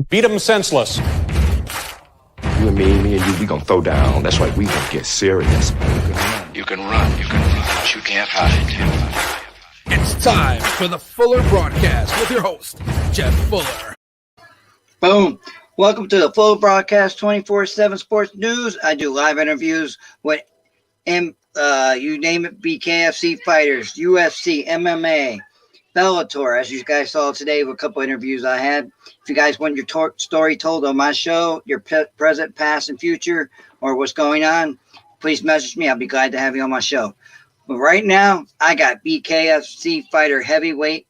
Beat him senseless. You and me and you, we gonna throw down. That's right, we gonna get serious. You can run, but you can't hide. It's time for the Fuller Broadcast with your host, Jeff Fuller. Boom. Welcome to the Fuller Broadcast 24/7 Sports News. I do live interviews with, you name it, BKFC fighters, UFC, MMA, Bellator, as you guys saw today with a couple interviews I had. If you guys want your story told on my show, your present, past, and future, or what's going on, please message me. I'll be glad to have you on my show. But right now, I got BKFC fighter heavyweight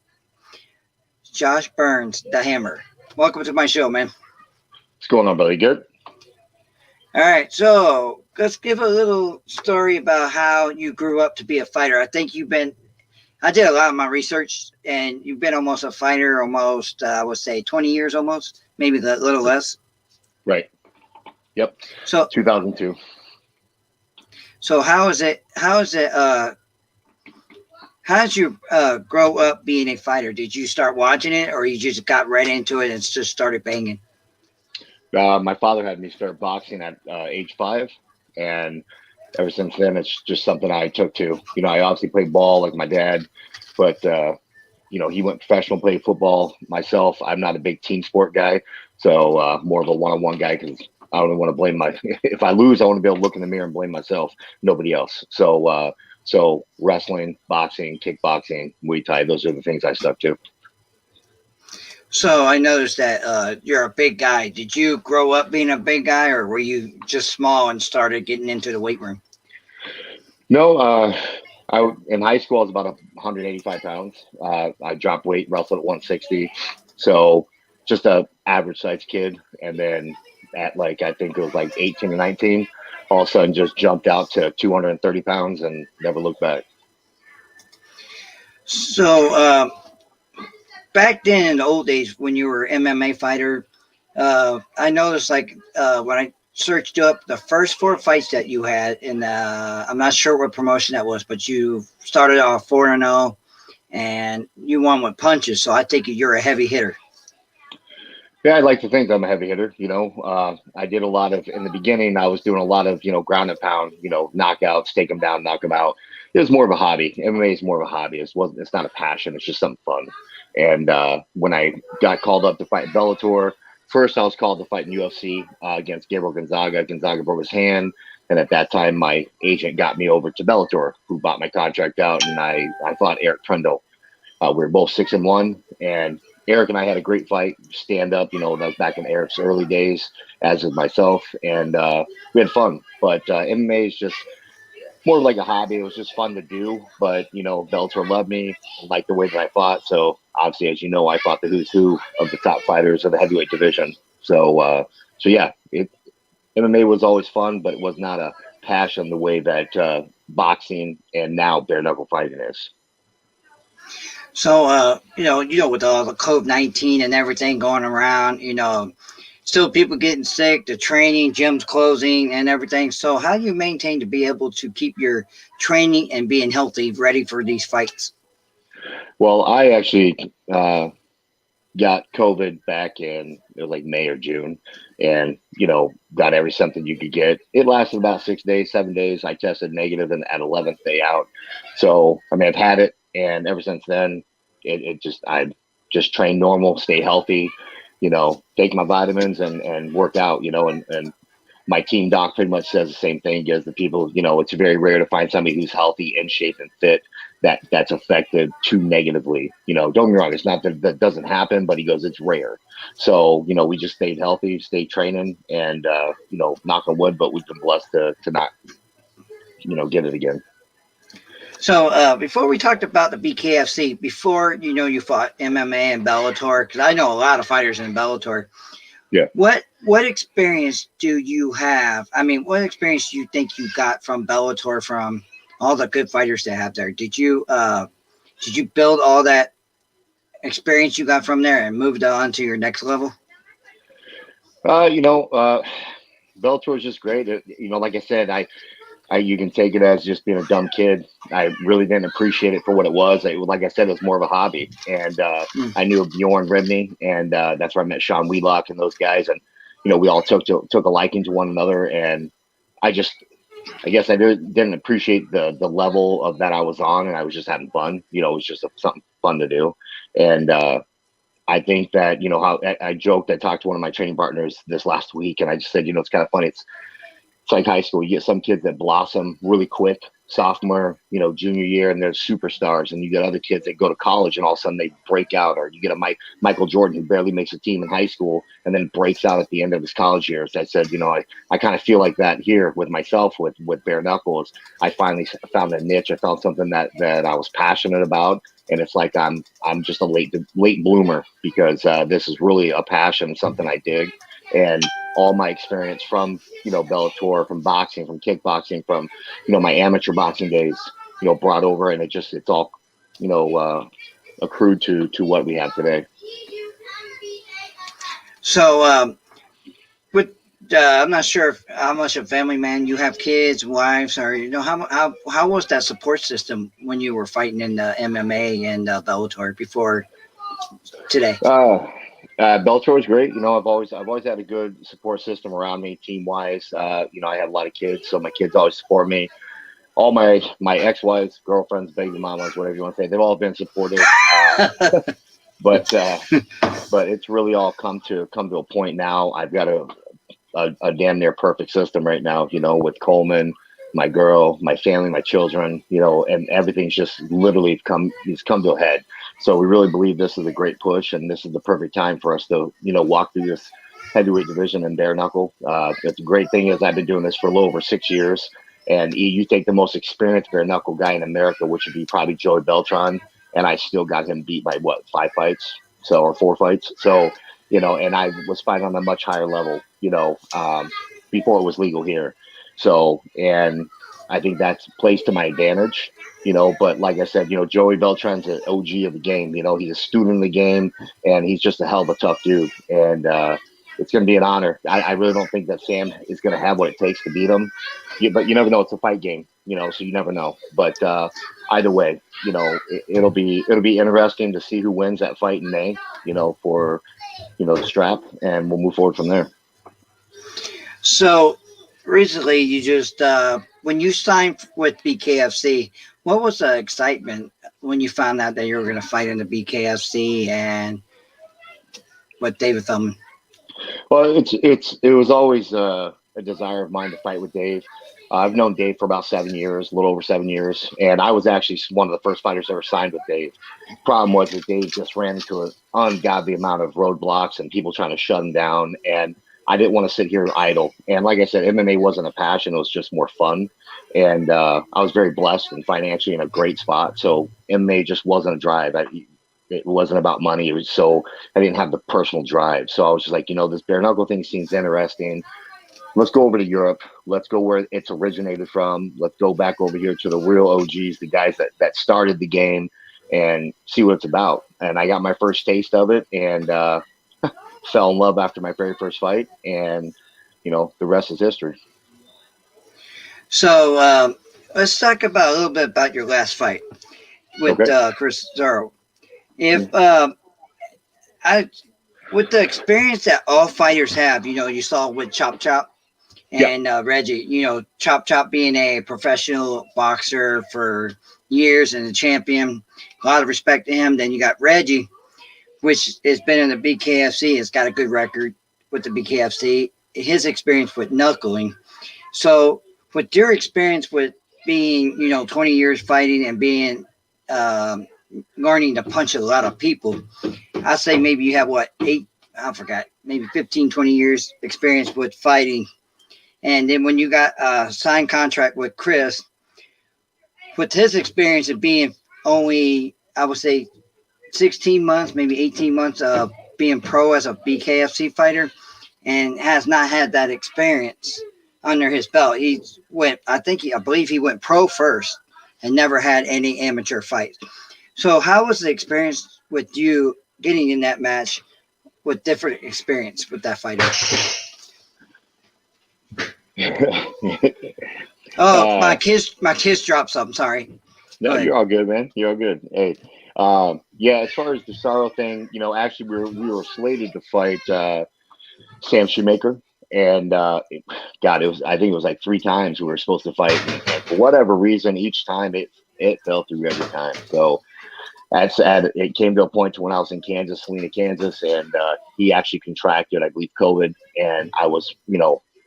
Josh Burns, the Hammer. Welcome to my show, man. What's going on, buddy? Good? All right, so let's give a little story about how you grew up to be a fighter. I think I did a lot of my research, and you've been almost a fighter almost, I would say 20 years almost, maybe a little less. Right. Yep. So 2002. So how did you grow up being a fighter? Did you start watching it, or you just got right into it and just started banging? My father had me start boxing at age 5, and ever since then, it's just something I took to. You know, I obviously played ball like my dad, but, you know, he went professional, played football. Myself, I'm not a big team sport guy, so more of a one-on-one guy because I don't want to blame if I lose, I want to be able to look in the mirror and blame myself, nobody else. So wrestling, boxing, kickboxing, Muay Thai, those are the things I stuck to. So I noticed that you're a big guy. Did you grow up being a big guy, or were you just small and started getting into the weight room? No, in high school, I was about 185 pounds. I dropped weight, wrestled at 160. So just a average sized kid. And then at I think it was 18 or 19, all of a sudden just jumped out to 230 pounds and never looked back. So back then in the old days when you were an MMA fighter, I noticed when I searched up the first 4 fights that you had, and I'm not sure what promotion that was, but you started off 4-0 and you won with punches. So I take it you're a heavy hitter. Yeah, I'd like to think I'm a heavy hitter. You know, I did a lot of, in the beginning, I was doing a lot of, ground and pound, knockouts, take them down, knock them out. It was more of a hobby. MMA is more of a hobby. It's not a passion. It's just something fun. And when I got called up to fight Bellator, first I was called to fight in UFC against Gabriel Gonzaga. Gonzaga broke his hand. And at that time, my agent got me over to Bellator, who bought my contract out. And I fought Eric Trundle. We were both 6-1. And Eric and I had a great fight, stand up, that was back in Eric's early days, as with myself, and we had fun. But MMA is just more like a hobby. It was just fun to do, but, Bellator loved me, liked the way that I fought. So obviously, as you know, I fought the who's who of the top fighters of the heavyweight division. So yeah, MMA was always fun, but it was not a passion the way that boxing and now bare knuckle fighting is. So, with all the COVID-19 and everything going around, still people getting sick, the training, gyms closing and everything. So how do you maintain to be able to keep your training and being healthy, ready for these fights? Well, I actually got COVID back in, it was May or June, and, got every symptom you could get. It lasted about 6 days, 7 days. I tested negative and at 11th day out. So, I've had it. And ever since then, I just train normal, stay healthy, take my vitamins and work out, and my team doc pretty much says the same thing as the people, it's very rare to find somebody who's healthy, in shape and fit that's affected too negatively. Don't get me wrong, it's not that doesn't happen, but he goes, it's rare. So, we just stayed healthy, stayed training and, knock on wood, but we've been blessed to not, get it again. So before we talked about the BKFC, before you fought MMA and Bellator, because I know a lot of fighters in Bellator. Yeah. What experience do you have? What experience do you think you got from Bellator, from all the good fighters that have there? Did you build all that experience you got from there and moved on to your next level? Bellator is just great. Like I said, You can take it as just being a dumb kid. I really didn't appreciate it for what it was. Like I said, it was more of a hobby. And I knew of Bjorn Ribney, and that's where I met Sean Wheelock and those guys. And we all took a liking to one another. And I guess I didn't appreciate the level of that I was on, and I was just having fun. It was just something fun to do. And I think that how I joked. I talked to one of my training partners this last week, and I just said, it's kind of funny. It's like high school. You get some kids that blossom really quick, sophomore, junior year, and they're superstars. And you get other kids that go to college and all of a sudden they break out. Or you get a Michael Jordan who barely makes a team in high school and then breaks out at the end of his college years. I said, I kind of feel like that here with myself, with bare knuckles. I finally found a niche. I found something that I was passionate about. And it's like I'm just a late bloomer because this is really a passion, something I dig. And all my experience from Bellator, from boxing, from kickboxing, from my amateur boxing days, brought over, and it's all accrued to what we have today. So I'm not sure how much a family man you have, kids, wives, or how was that support system when you were fighting in the MMA and Bellator before today? Bellator was great. I've always had a good support system around me, team wise. I have a lot of kids, so my kids always support me. All my ex-wives, girlfriends, baby mamas, whatever you want to say, they've all been supportive. But it's really all come to a point now. I've got a damn near perfect system right now. With Coleman, my girl, my family, my children, and everything's just literally come to a head. So we really believe this is a great push, and this is the perfect time for us to, walk through this heavyweight division in bare knuckle. The great thing is I've been doing this for a little over 6 years, and you take the most experienced bare knuckle guy in America, which would be probably Joey Beltran, and I still got him beat by 5 fights, or 4 fights. So, and I was fighting on a much higher level, before it was legal here. So, and I think that plays to my advantage, but like I said, Joey Beltran's an OG of the game. He's a student of the game, and he's just a hell of a tough dude. And it's going to be an honor. I really don't think that Sam is going to have what it takes to beat him. But you never know. It's a fight game, so you never know. But either way, it'll be interesting to see who wins that fight in May, for, the strap, and we'll move forward from there. So recently, you just when you signed with BKFC, what was the excitement when you found out that you were going to fight in the BKFC and with David Thumman? Well, it was always a desire of mine to fight with Dave. I've known Dave for about 7 years, a little over 7 years, and I was actually one of the first fighters ever signed with Dave. Problem was that Dave just ran into an ungodly amount of roadblocks and people trying to shut him down, and I didn't want to sit here idle. And like I said, MMA wasn't a passion. It was just more fun. And I was very blessed and financially in a great spot. So MMA just wasn't a drive. It wasn't about money. It was I didn't have the personal drive. So I was just like, this bare knuckle thing seems interesting. Let's go over to Europe. Let's go where it's originated from. Let's go back over here to the real OGs, the guys that started the game, and see what it's about. And I got my first taste of it, and fell in love after my very first fight, and the rest is history. So let's talk about a little bit about your last fight with Chris Zaro. If with the experience that all fighters have, you saw with Chop Chop and Reggie, Chop Chop being a professional boxer for years and a champion, a lot of respect to him. Then you got Reggie, which has been in the BKFC, has got a good record with the BKFC, his experience with knuckling. So with your experience with being, 20 years fighting and being, learning to punch a lot of people, I say maybe you have maybe 15, 20 years experience with fighting. And then when you got a signed contract with Chris, with his experience of being only, I would say, 16 months, maybe 18 months of being pro as a BKFC fighter, and has not had that experience under his belt. I believe he went pro first and never had any amateur fights. So how was the experience with you getting in that match with different experience with that fighter? Oh, Uh, my kids dropped something. Sorry. no, Go ahead. you're all good, man. You're all good. Hey, yeah. As far as the Sorrow thing, actually, we were slated to fight Sam Shoemaker, and God, it was I think it was like three times we were supposed to fight, and for whatever reason, each time it fell through every time. So that's sad. It came to a point to when I was in Kansas, Salina, Kansas, and he actually contracted, I believe, COVID, and I was,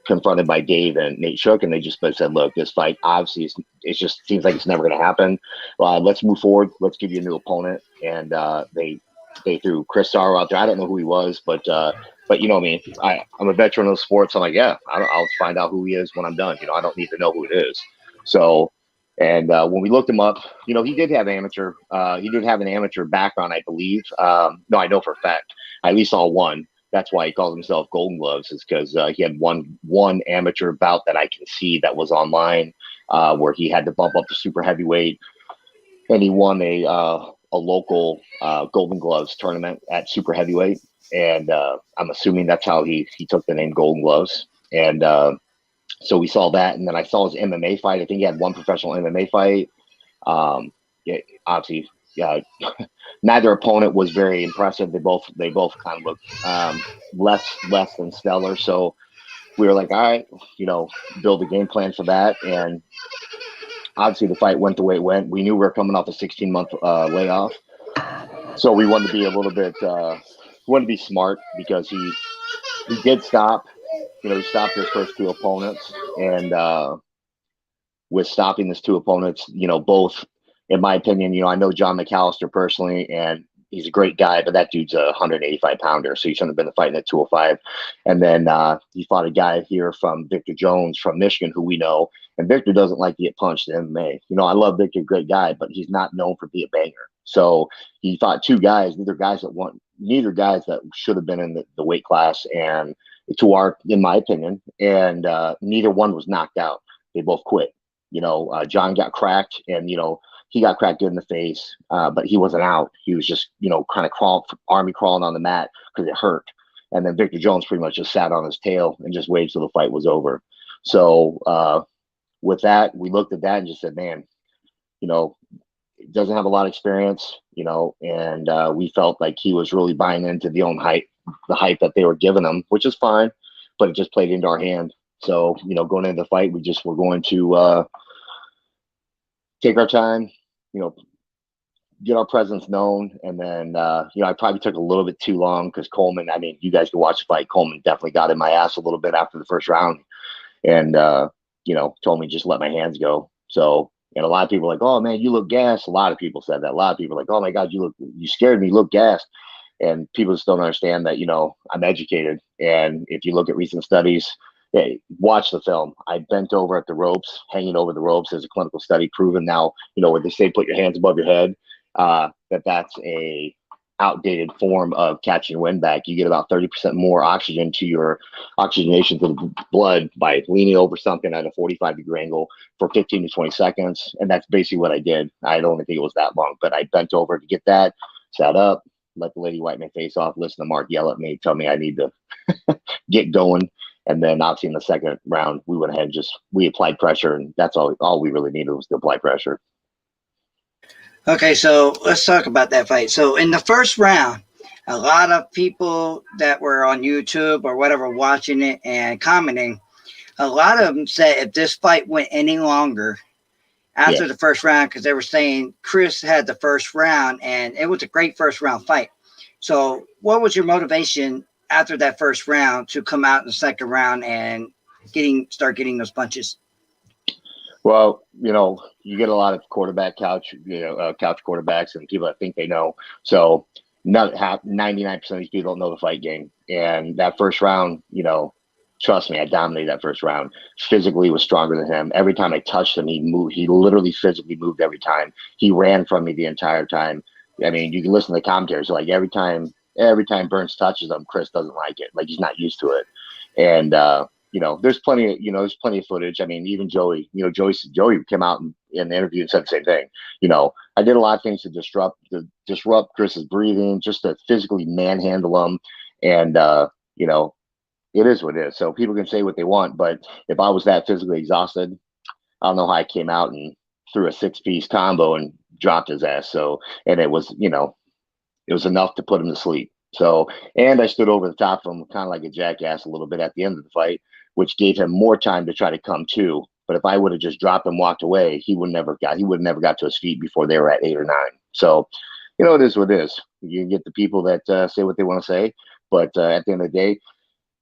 confronted by Dave and Nate Shook, and they just said, "Look, this fight obviously it just seems like it's never going to happen. Let's move forward. Let's give you a new opponent." And they threw Chris Sarro out there. I don't know who he was, but you know me, I'm a veteran of the sport, so I'm like, yeah, I'll find out who he is when I'm done. I don't need to know who it is. So. And when we looked him up, he did have amateur. He did have an amateur background, I believe. No, I know for a fact. I at least saw one. That's why he calls himself Golden Gloves, is because he had one amateur bout that I can see that was online, where he had to bump up to super heavyweight, and he won a local Golden Gloves tournament at super heavyweight. And I'm assuming that's how he took the name Golden Gloves. And so we saw that, and then I saw his MMA fight. I think he had one professional MMA fight. Yeah, obviously, yeah, neither opponent was very impressive. They both kind of looked less than stellar. So we were like, all right, build a game plan for that. And obviously, the fight went the way it went. We knew we were coming off a 16-month layoff, so we wanted to be a little bit, we wanted to be smart because he did stop. He stopped his first two opponents, and with stopping his two opponents, both, in my opinion, I know John McAllister personally, and he's a great guy, but that dude's a 185 pounder, so he shouldn't have been fighting at 205. And then he fought a guy here from Victor Jones from Michigan, who we know, and Victor doesn't like to get punched in MMA. I love Victor, great guy, but he's not known for being a banger. So he fought two guys, neither guys that should have been in the weight class, and in my opinion, and neither one was knocked out. They both quit. John got cracked, and he got cracked good in the face, but he wasn't out. He was just kind of army crawling on the mat because it hurt. And then Victor Jones pretty much just sat on his tail and just waited till the fight was over. So with that, we looked at that and just said, man, doesn't have a lot of experience, and we felt like he was really buying into the hype that they were giving him, which is fine, but it just played into our hand. So, going into the fight, we just were going to take our time, get our presence known. And then, I probably took a little bit too long because Coleman, I mean, you guys can watch the fight. Coleman definitely got in my ass a little bit after the first round and, told me just let my hands go. So, and a lot of people are like, oh man, you look gassed. A lot of people said that. A lot of people are like, oh my God, you scared me. You look gassed. And people just don't understand that, I'm educated. And if you look at recent studies, hey, watch the film. I bent over at the ropes, hanging over the ropes. There's a clinical study proven now, where they say put your hands above your head, that's a outdated form of catching wind back. You get about 30% more oxygen to your oxygenation to the blood by leaning over something at a 45-degree angle for 15 to 20 seconds. And that's basically what I did. I don't think it was that long, but I bent over to get that, sat up, let the lady wipe my face off, listen to Mark yell at me, tell me I need to get going. And then obviously in the second round, we went ahead and we applied pressure, and that's all we really needed was to apply pressure. Okay, so let's talk about that fight. So in the first round, a lot of people that were on YouTube or whatever watching it and commenting, a lot of them said if this fight went any longer after the first round, because they were saying Chris had the first round and it was a great first round fight. So what was your motivation after that first round to come out in the second round and start getting those punches? Well, you get a lot of couch quarterbacks and people that think they know. So 99% of these people don't know the fight game. And that first round, trust me, I dominated that first round. Physically was stronger than him. Every time I touched him, he moved. He literally physically moved every time. He ran from me the entire time. I mean, you can listen to the commentaries. Like every time Burns touches him, Chris doesn't like it. Like he's not used to it. And there's plenty of footage. I mean, even Joey came out in the interview and said the same thing. I did a lot of things to disrupt Chris's breathing, just to physically manhandle him. And, it is what it is. So people can say what they want, but if I was that physically exhausted, I don't know how I came out and threw a 6-piece combo and dropped his ass. So, and it was, it was enough to put him to sleep. So, and I stood over the top of him, kind of like a jackass, a little bit at the end of the fight, which gave him more time to try to come to. But if I would have just dropped and walked away, he would never never got to his feet before they were at 8 or 9. So, it is what it is. You get the people that say what they want to say, but at the end of the day,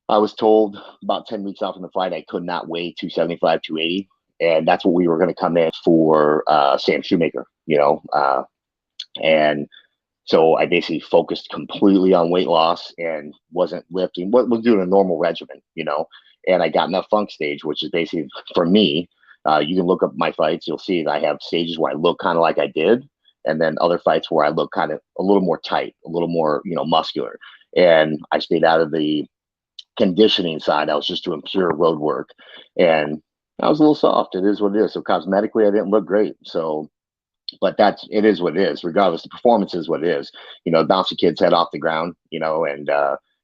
I was told about 10 weeks out from the fight I could not weigh 275, 280, and that's what we were going to come in for Sam Shoemaker. And so I basically focused completely on weight loss and wasn't lifting, was doing a normal regimen, and I got enough funk stage, which is basically for me. You can look up my fights. You'll see that I have stages where I look kind of like I did, and then other fights where I look kind of a little more tight, a little more, muscular. And I stayed out of the conditioning side. I was just doing pure road work, and I was a little soft. It is what it is. So cosmetically, I didn't look great. So, but it is what it is. Regardless, the performance is what it is. Bounce the kid's head off the ground. And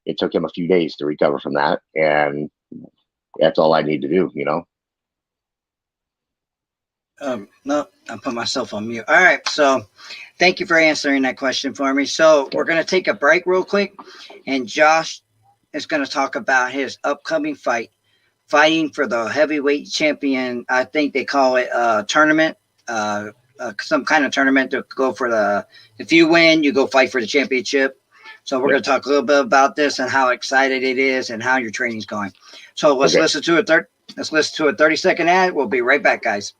it took him a few days to recover from that, and that's all I need to do. No, I put myself on mute. All right, so thank you for answering that question for me. So we're going to take a break real quick, and Josh is going to talk about his upcoming fighting for the heavyweight champion. I think they call it a tournament, some kind of tournament to go for if you win, you go fight for the championship. So we're going to talk a little bit about this and how excited it is and how your training's going. So let's listen to a 30-second ad. We'll be right back, guys.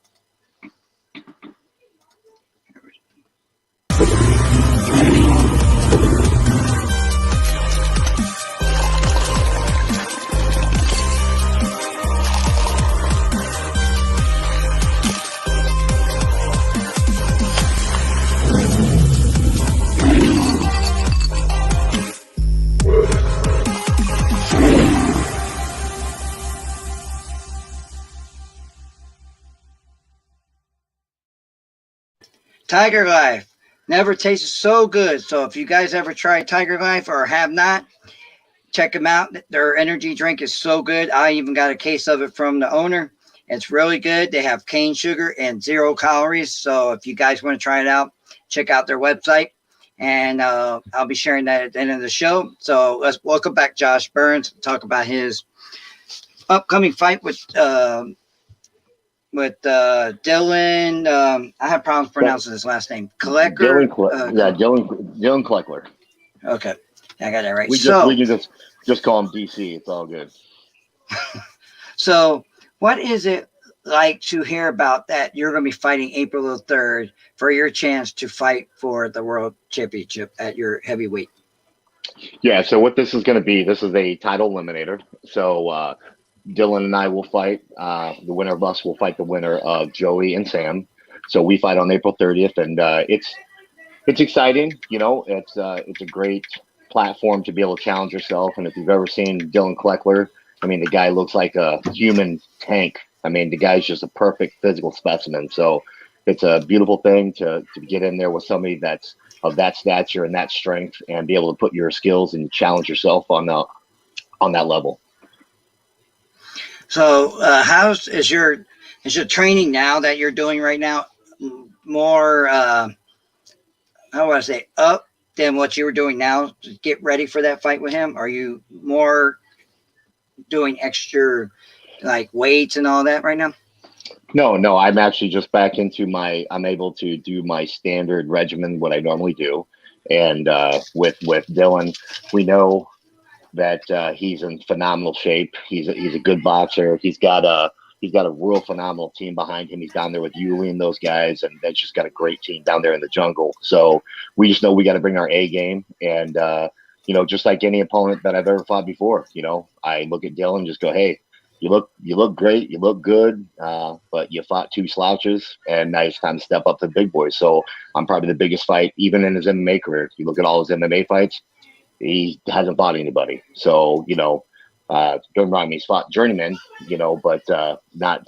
Tiger Life never tasted so good. So if you guys ever tried Tiger Life or have not, check them out. Their energy drink is so good. I even got a case of it from the owner. It's really good. They have cane sugar and 0 calories. So if you guys want to try it out, check out their website. And I'll be sharing that at the end of the show. So let's welcome back Josh Burns to talk about his upcoming fight with Dylan. I have problems pronouncing his last name. Klecker. Dylan Kleckler. Okay, I got that right. We can just call him DC. It's all good. So, what is it like to hear about that? You're going to be fighting April the 3rd for your chance to fight for the world championship at your heavyweight. Yeah. So what this is going to be? This is a title eliminator. So. Dylan and I will fight. The winner of us will fight the winner of Joey and Sam. So we fight on April 30th, and it's exciting. It's a great platform to be able to challenge yourself. And if you've ever seen Dylan Kleckler, the guy looks like a human tank. The guy's just a perfect physical specimen. So it's a beautiful thing to get in there with somebody that's of that stature and that strength, and be able to put your skills and challenge yourself on that level. So, is your training now that you're doing right now more, how would I say, up than what you were doing now to get ready for that fight with him? Are you more doing extra like weights and all that right now? No, I'm actually just back into I'm able to do my standard regimen, what I normally do. And with Dylan, we know that he's in phenomenal shape. He's a good boxer. He's got a real phenomenal team behind him. He's down there with Yuli and those guys, and they've just got a great team down there in the jungle. So we just know we got to bring our A game, and just like any opponent that I've ever fought before, I look at Dylan and just go, hey, you look great, you look good, but you fought 2 slouches, and now it's time to step up to the big boys. So I'm probably the biggest fight even in his MMA career. If you look at all his MMA fights, he hasn't fought anybody. So, don't remind me, he's fought journeymen, but not,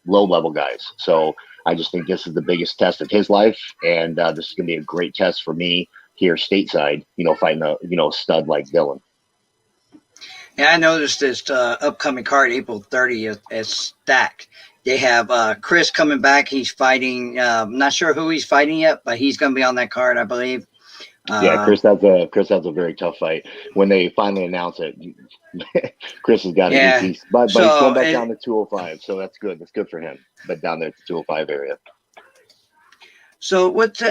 low level guys. So I just think this is the biggest test of his life. And this is going to be a great test for me here stateside, fighting a stud like Dylan. Yeah, I noticed this upcoming card, April 30th, is stacked. They have Chris coming back. He's fighting. I'm not sure who he's fighting yet, but he's going to be on that card, I believe. Yeah, Chris has a very tough fight. When they finally announce it, Chris has got it. Yeah. But So, he's going back down to 205, so that's good. That's good for him. But down there at the 205 area. So what's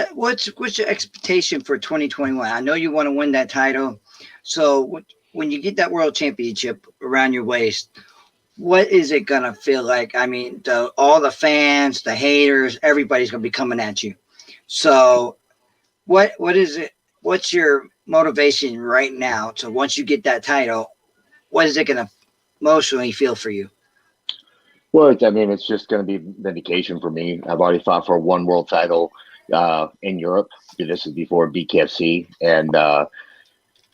your expectation for 2021? I know you want to win that title. So when you get that world championship around your waist, what is it gonna feel like? I mean, all the fans, the haters, everybody's gonna be coming at you. So what is it? What's your motivation right now? So once you get that title, what is it gonna emotionally feel for you? Well, it's just going to be vindication for me. I've already fought for one world title in Europe. This is before BKFC, and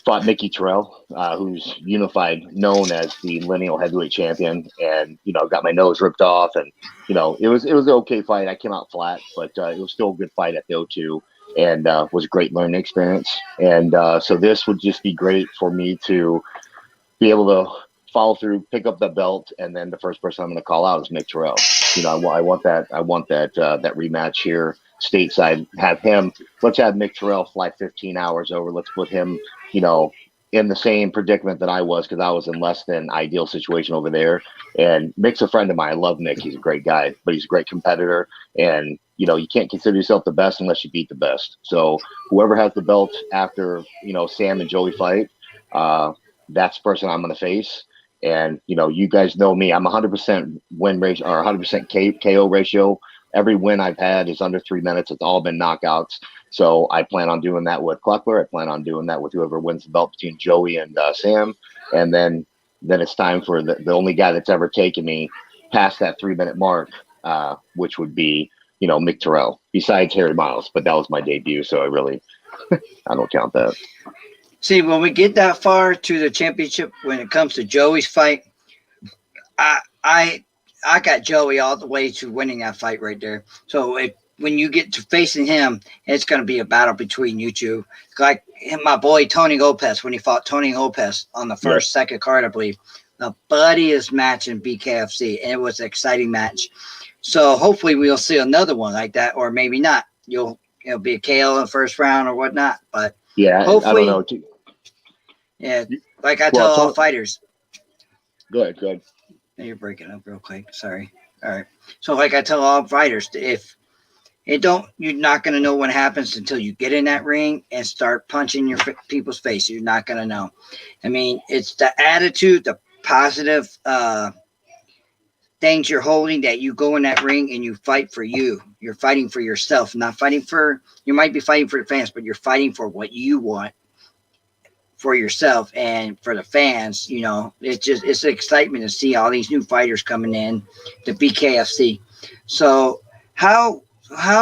fought Mickey Terrell, who's known as the lineal heavyweight champion, and got my nose ripped off, and it was an okay fight. I came out flat, but it was still a good fight at the O2, and was a great learning experience. And so this would just be great for me to be able to follow through, pick up the belt, and then the first person I'm going to call out is Mick Terrell. I want that rematch here stateside. Let's have Mick Terrell fly 15 hours over. Let's put him, in the same predicament that I was, because I was in less than ideal situation over there. And Mick's a friend of mine. I love Mick. He's a great guy, but he's a great competitor. And you can't consider yourself the best unless you beat the best. So whoever has the belt after Sam and Joey fight, that's the person I'm going to face. And, you guys know me. I'm 100% win ratio or 100% KO ratio. Every win I've had is under 3 minutes. It's all been knockouts. So I plan on doing that with Kleckler. I plan on doing that with whoever wins the belt between Joey and Sam. And then it's time for the only guy that's ever taken me past that 3 minute mark, which would be, Mick Terrell, besides Harry Miles. But that was my debut. So I don't count that. See, when we get that far to the championship, when it comes to Joey's fight, I got Joey all the way to winning that fight right there. So when you get to facing him, it's going to be a battle between you two. Like my boy Tony Lopez, when he fought Tony Lopez on the second card, I believe, the bloodiest match in BKFC, and it was an exciting match. So hopefully we'll see another one like that, or maybe not. It'll be a KO in the first round or whatnot, but yeah, hopefully, I don't know. Yeah, like I tell all fighters. Go ahead. You're breaking up real quick. Sorry. All right. So like I tell all fighters, if you're not going to know what happens until you get in that ring and start punching your people's face. You're not going to know. I mean, it's the attitude, the positive things you're holding, that you go in that ring and you fight for you. You're fighting for yourself, not fighting for, you might be fighting for the fans, but you're fighting for what you want for yourself and for the fans. It's an excitement to see all these new fighters coming in to BKFC. So how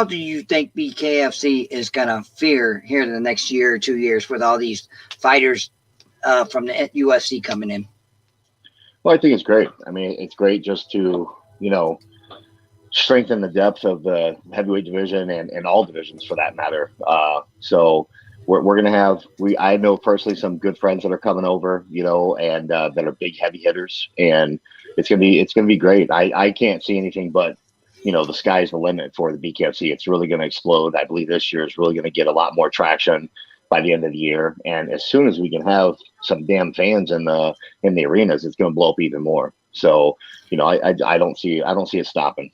do you think BKFC is going to fare here in the next year or 2 years with all these fighters from the UFC coming in? Well, I think it's great. I mean, it's great just to, strengthen the depth of the heavyweight division and all divisions for that matter. So we're going to have, I know personally some good friends that are coming over, and that are big heavy hitters, and it's going to be great. I can't see anything but, the sky's the limit for the BKFC. It's really going to explode. I believe this year is really going to get a lot more traction by the end of the year. And as soon as we can have some damn fans in the arenas, it's going to blow up even more. So, I don't see it stopping.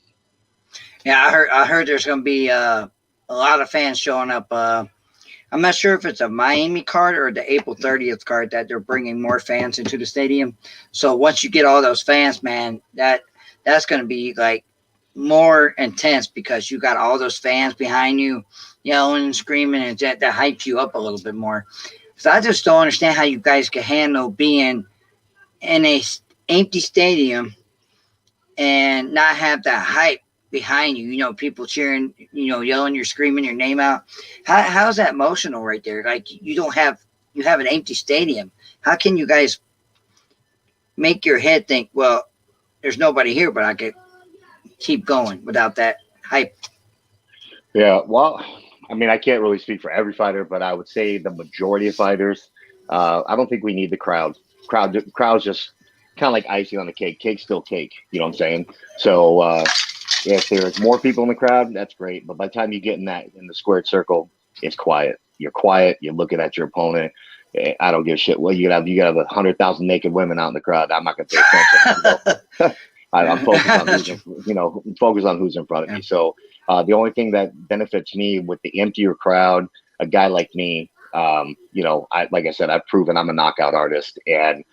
Yeah, I heard there's going to be a lot of fans showing up. I'm not sure if it's a Miami card or the April 30th card that they're bringing more fans into the stadium. So once you get all those fans, man, that's going to be like more intense, because you got all those fans behind you yelling and screaming, and that hypes you up a little bit more. So I just don't understand how you guys can handle being in a empty stadium and not have that hype behind you, people cheering, yelling, you're screaming your name out. How's that emotional right there? Like you have an empty stadium. How can you guys make your head think, well, there's nobody here, but I could keep going without that hype? Yeah, well, I mean, I can't really speak for every fighter, but I would say the majority of fighters, I don't think we need the crowd. Crowds just kind of like icing on the cake. Cake's still cake. You know what I'm saying? So if there's more people in the crowd, that's great. But by the time you get in the squared circle, it's quiet. You're quiet. You're looking at your opponent. I don't give a shit. Well, you gotta have 100,000 naked women out in the crowd. I'm not gonna pay attention. I'm focused on focused on who's in front of me. So the only thing that benefits me with the emptier crowd, a guy like me, like I said, I've proven I'm a knockout artist, and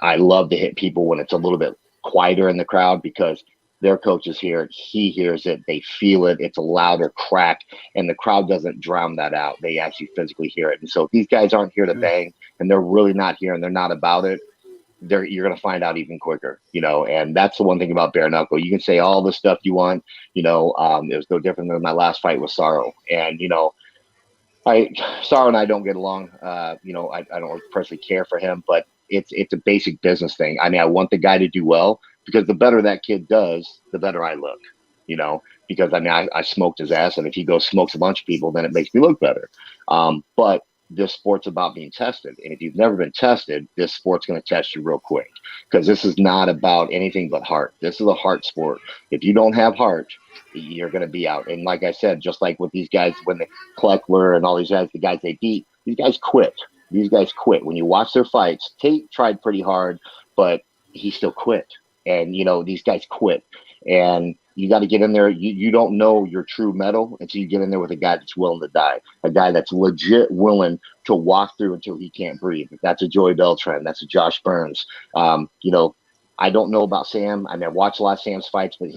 I love to hit people when it's a little bit quieter in the crowd because their coaches hear it, he hears it, they feel it, it's a louder crack, and the crowd doesn't drown that out. They actually physically hear it. And so if these guys aren't here to bang and they're really not here and they're not about it, you're going to find out even quicker, and that's the one thing about bare knuckle. You can say all the stuff you want, it was no different than my last fight with Sorrow. And, Sorrow and I don't get along. I don't personally care for him, but it's a basic business thing. I mean, I want the guy to do well because the better that kid does, the better I look, because I mean, I smoked his ass, and if he goes smokes a bunch of people, then it makes me look better. But this sport's about being tested. And if you've never been tested, this sport's going to test you real quick because this is not about anything but heart. This is a heart sport. If you don't have heart, you're going to be out. And like I said, just like with these guys, when the Kleckler and all these guys, the guys they beat, these guys quit. These guys quit. When you watch their fights, Tate tried pretty hard, but he still quit. And, these guys quit. And you got to get in there. You don't know your true mettle until you get in there with a guy that's willing to die, a guy that's legit willing to walk through until he can't breathe. That's a Joey Beltran. That's a Josh Burns. I don't know about Sam. I mean, I watched a lot of Sam's fights, but,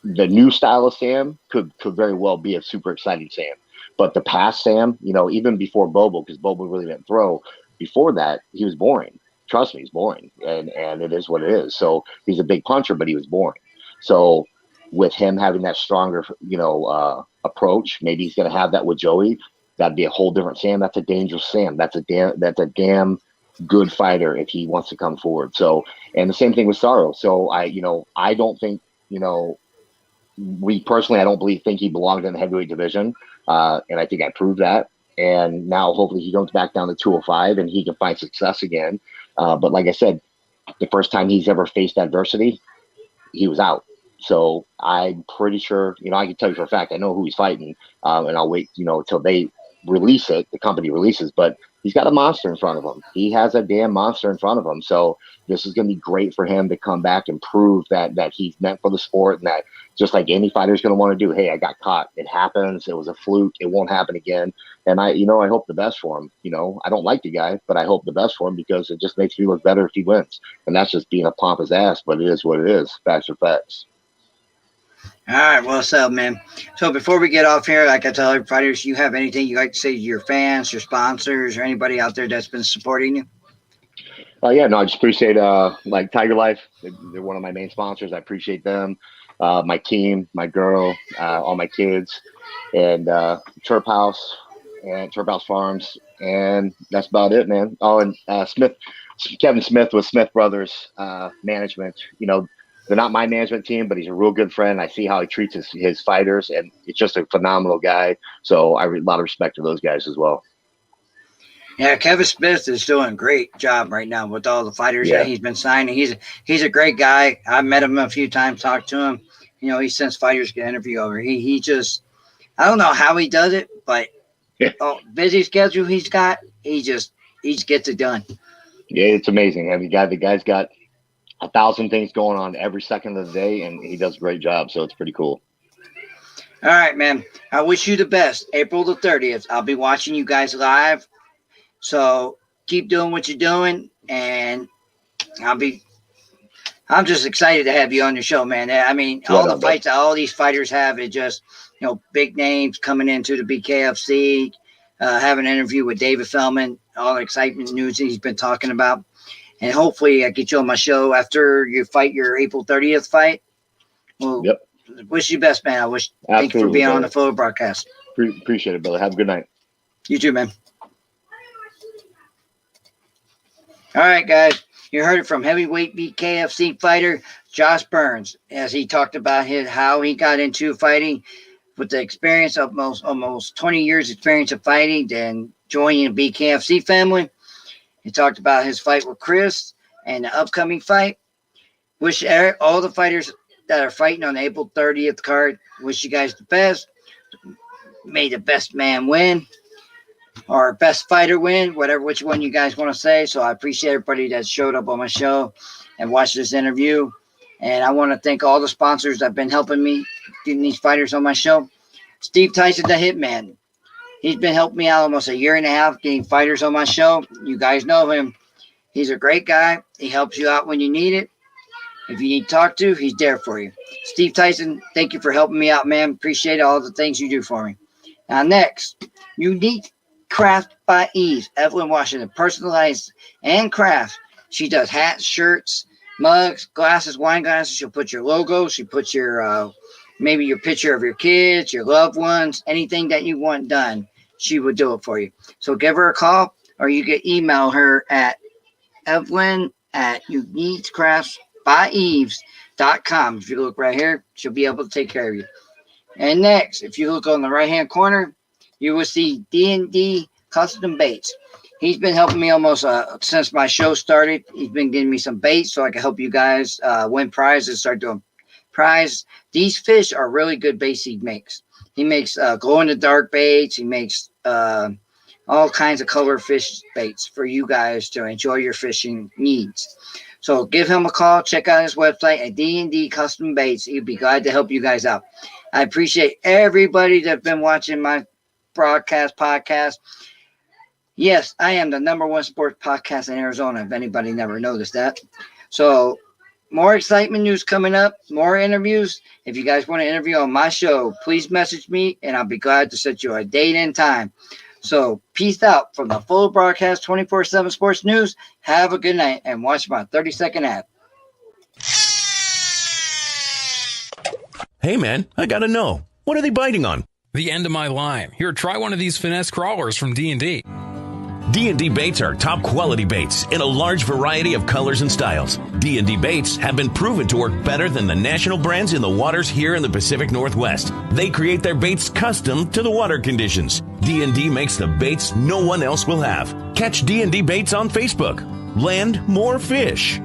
the new style of Sam could very well be a super exciting Sam. But the past Sam, even before Bobo, because Bobo really didn't throw, before that, he was boring. Trust me, he's boring. And it is what it is. So he's a big puncher, but he was boring. So with him having that stronger, approach, maybe he's going to have that with Joey. That'd be a whole different Sam. That's a dangerous Sam. That's a damn good fighter if he wants to come forward. So, and the same thing with Sorrow. So I don't think, I don't think he belonged in the heavyweight division. And I think I proved that. And now hopefully he goes back down to 205 and he can find success again. But like I said, the first time he's ever faced adversity, he was out. So I'm pretty sure, I can tell you for a fact, I know who he's fighting, and I'll wait, till they release it, the company releases, but he's got a monster in front of him. He has a damn monster in front of him. So this is going to be great for him to come back and prove that he's meant for the sport, and that just like any fighter is going to want to do, hey, I got caught. It happens. It was a fluke. It won't happen again. And I hope the best for him. I don't like the guy, but I hope the best for him because it just makes me look better if he wins. And that's just being a pompous ass, but it is what it is. Facts are facts. All right, well said, man. So before we get off here, like I tell every fighters, you have anything you like to say to your fans, your sponsors, or anybody out there that's been supporting you? Yeah, no, I just appreciate like Tiger Life. They're one of my main sponsors. I appreciate them. My team, my girl, all my kids, and Turp House and Turp House Farms, and that's about it, man. Oh, and Kevin Smith with Smith Brothers Management. They're not my management team, but he's a real good friend. I see how he treats his fighters, and it's just a phenomenal guy. So I have a lot of respect to those guys as well. Yeah, Kevin Smith is doing a great job right now with all the fighters that he's been signing. He's a great guy. I've met him a few times, talked to him. He sends fighters to interview over. He just, I don't know how he does it, but busy schedule he's got, he gets it done. Yeah, it's amazing. I mean, the guy's got 1,000 things going on every second of the day, and he does a great job. So it's pretty cool. All right, man. I wish you the best. April the 30th. I'll be watching you guys live. So keep doing what you're doing, and I'm just excited to have you on your show, man. I mean, all the fights that all these fighters have, it just, big names coming into the BKFC, have an interview with David Feldman, all the excitement news that he's been talking about. And hopefully I get you on my show after you fight your April 30th fight. Well, wish you best, man. Thank you for being on the Fuller Broadcast. Appreciate it, brother. Have a good night. You too, man. All right, guys. You heard it from heavyweight BKFC fighter Josh Burns, as he talked about how he got into fighting with the experience of almost 20 years experience of fighting and joining the BKFC family. He talked about his fight with Chris and the upcoming fight. Wish all the fighters that are fighting on the April 30th card, wish you guys the best. May the best man win, or best fighter win, which one you guys want to say. So I appreciate everybody that showed up on my show and watched this interview. And I want to thank all the sponsors that have been helping me getting these fighters on my show. Steve Tyson, the Hitman. He's been helping me out almost a year and a half getting fighters on my show. You guys know him. He's a great guy. He helps you out when you need it. If you need to talk to, he's there for you. Steve Tyson, thank you for helping me out, man. Appreciate all the things you do for me. Now, next, Unique Craft by Eve. Evelyn Washington, personalized and craft. She does hats, shirts, mugs, glasses, wine glasses. She'll put your logo. She puts your maybe your picture of your kids, your loved ones, anything that you want done. She would do it for you. So give her a call, or you can email her at evelyn@uniquecraftsbyeves.com. If you look right here, she'll be able to take care of you. And next, if you look on the right-hand corner, you will see D&D Custom Baits. He's been helping me almost since my show started. He's been giving me some baits so I can help you guys win prizes, start doing prize. These fish are really good baits he makes. He makes glow-in-the-dark baits. He makes all kinds of color fish baits for you guys to enjoy your fishing needs. So give him a call. Check out his website at D&D Custom Baits. He'd be glad to help you guys out. I appreciate everybody that's been watching my podcast. Yes, I am the #1 sports podcast in Arizona, if anybody never noticed that. So more excitement news coming up, more interviews. If you guys want to interview on my show, please message me, and I'll be glad to set you a date and time. So peace out from the full broadcast 24/7 Sports News. Have a good night, and watch my 30-second ad. Hey, man, I gotta know. What are they biting on? The end of my line. Here, try one of these finesse crawlers from D&D. D&D baits are top quality baits in a large variety of colors and styles. D&D baits have been proven to work better than the national brands in the waters here in the Pacific Northwest. They create their baits custom to the water conditions. D&D makes the baits no one else will have. Catch D&D baits on Facebook. Land more fish.